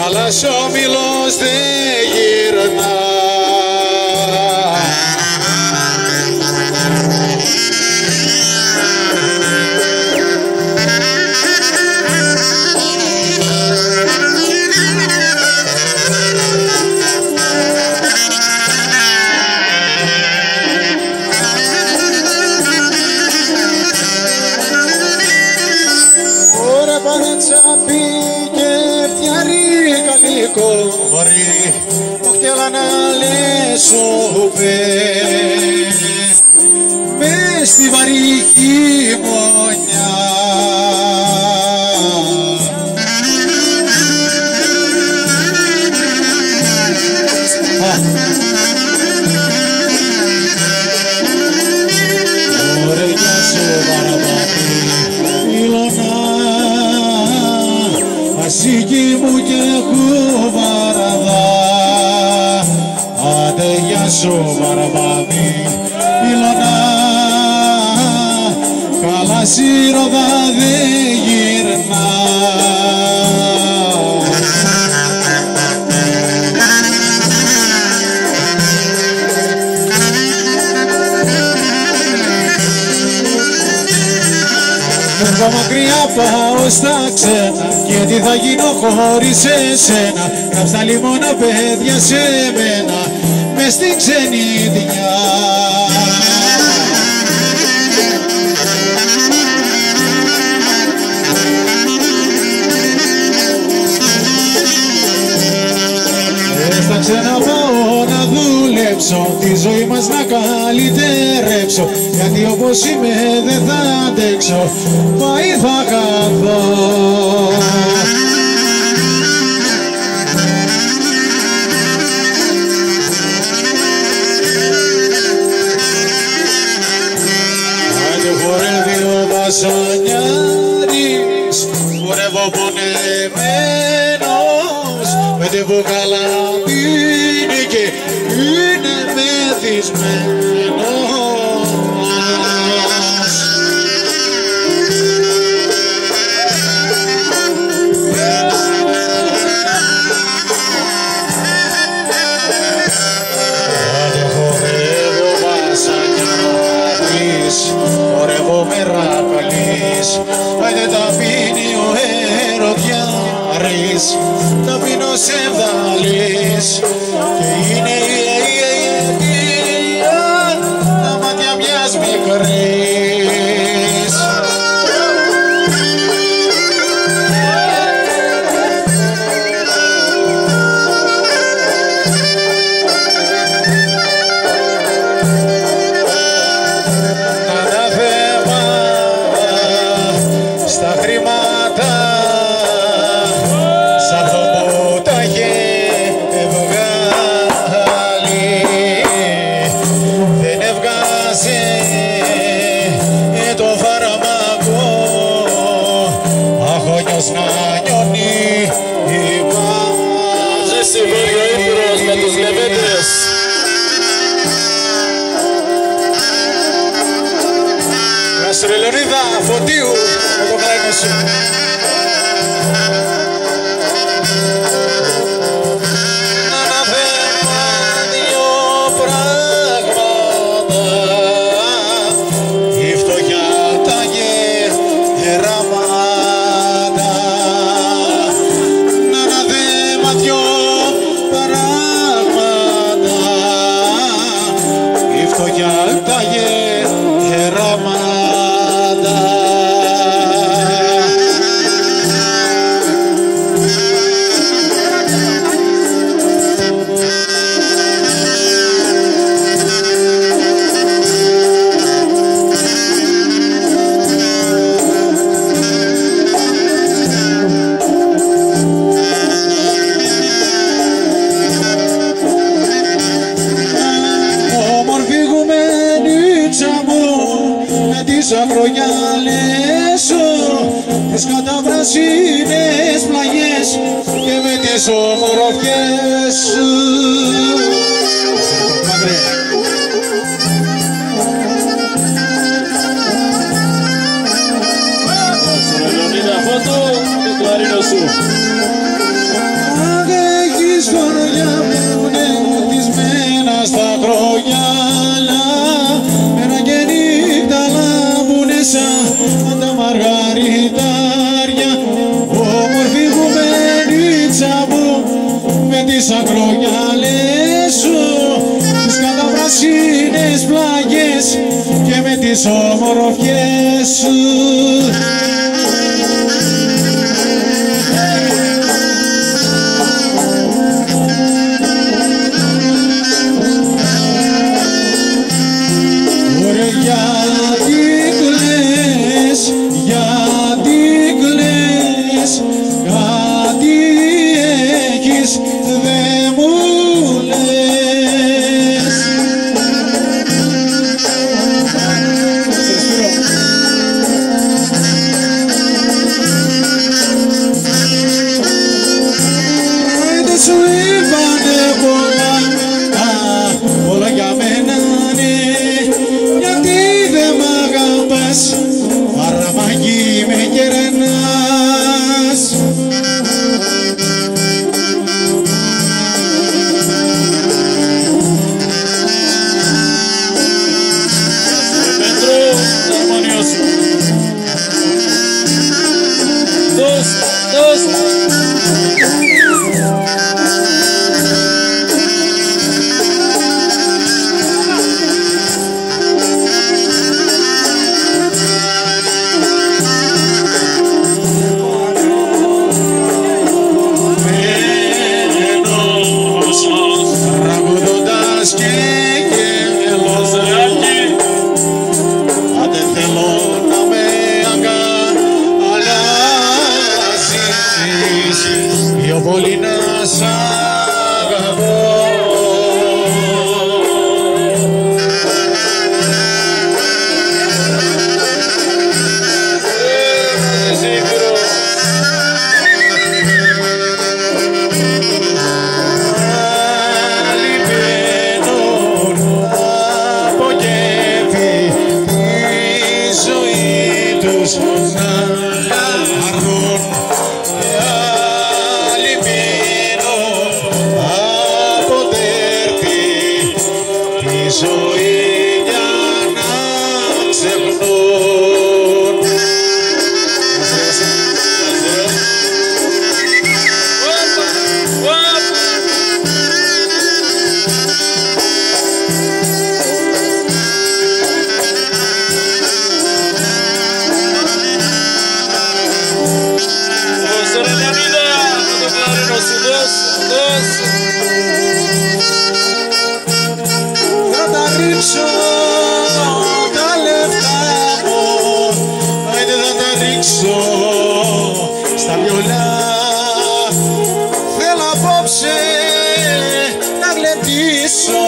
θαλασσόμυλος δεν γυρνά. Κόρη μου χτέλα να λέσουμε μες στη βαρύ χειμωνιά. Ωραία σου παραπάτη Ηλωνά, ασίκη μου και κουβαραδά. Άντε γεια σου παραπάτη Ηλωνά, καλά σιροδά δεν γυρνά. Φεύγω μακριά πάω στα ξένα και τι θα γίνω χωρίς εσένα. Κάψα λιμώνα παιδιά σε μένα μες στην ξενιδιά. Στα ξένα πάω να δουλέψω, τη ζωή μας να καλυτερέψω, γιατί όπως είμαι δεν θα αντέξω, μα ή θα χαθώ. Άντε χορεύει ο βασανιάρης, χορεύω πονεμένος, πέντε βουκάλα πίνει και είναι μεθυσμένος. Άντε χορεύω βασανιάρης, χορεύω μεραπαλής, άντε τα πίνει ο ερωτιάρης, τα πίνω σεβδαλής και είναι η αιτία τα μάτια μιας μικρής. Αναθέματα στα χρήματα σ' αυτό που τα είχε βγάλει, δεν έβγαζε το φάρμακο, αχώνιος να νιώνει η μάζε. Συμβόλιο Ήπειρος με τους Λεβέντες. Γεια σου ρε Λεωνίδα, Φωτίου, με το χρόνο σου. Αναθέμα δυο πράγματα, η φτωχιά τα γεράματα. Αναθέμα δυο πράγματα, η φτωχιά τα γεράματα. Ακρογιαλέσω τις καταβρασίνες πλαγιές και με τις ομορφιές σου. Λεωνίδα Φώτο, το κλαρίνο σου. τις ακρογιάλες σου, τις καταπρασίνες πλάγες και με τις ομορφιές σου. Ωραία, γιατί κλαις, γιατί κλαις, κάτι έχεις δε μου λες. Δεν σου είπανε πολλά, όλα για μένα ναι, γιατί δεν μ' αγαπάς, παραμαγεί με κερνάς. Τραγουδώντας και γελώντας, αν δεν θέλω να με αγκαλιάζεις, πιο πολύ να σ' αγαπώ. Να αρνούν και άλλοι μείνουν από τέρτη τη ζωή για να ξεχνούν. Θα τα ρίξω τα λεφτά μου, άιντε θα τα ρίξω στα βιολιά. Θέλω απόψε να γλεντήσω